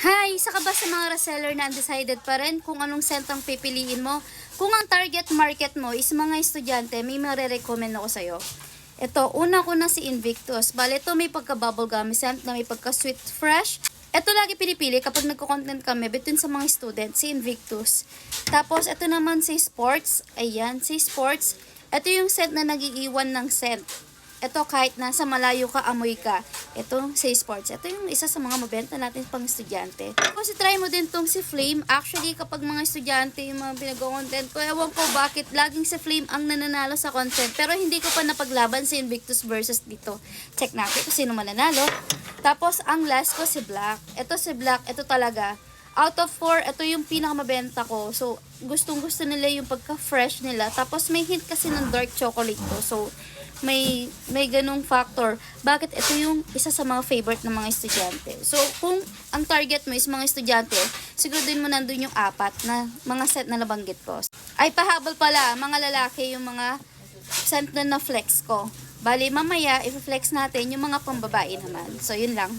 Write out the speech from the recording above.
Hi! Isa ka ba sa mga reseller na undecided pa rin kung anong scent ang pipiliin mo? Kung ang target market mo is mga estudyante, may re-recommend ako sa'yo. Ito, una ko na si Invictus. Bale, ito may pagka-bubblegum scent na may pagka-sweet fresh. Ito lagi pinipili kapag nagko-content kami between sa mga student, si Invictus. Tapos, ito naman si Sports. Ayan, si Sports. Ito yung scent na nagiiwan ng scent. Ito kahit nasa malayo ka, amoy ka. Ito, Say Sports. Ito yung isa sa mga mabenta natin pang estudyante. Tapos, try mo din tong si Flame. Actually, kapag mga estudyante yung mga pinag-content ko, ewan ko bakit laging si Flame ang nananalo sa content. Pero hindi ko pa napaglaban si Invictus versus dito. Check natin kung sino mananalo. Tapos, ang last ko si Black. Ito si Black, ito talaga. Out of 4, ito yung pinakamabenta ko. So, gustong-gusto nila yung pagka-fresh nila. Tapos, may hint kasi ng dark chocolate to. So, may ganung factor. Bakit ito yung isa sa mga favorite ng mga estudyante. So, kung ang target mo is mga estudyante, siguro din mo nandun yung 4 na mga set na nabanggit ko. Ay, pahabol pala, mga lalaki yung mga scent na flex ko. Bali, mamaya, i-flex natin yung mga pambabae naman. So, yun lang.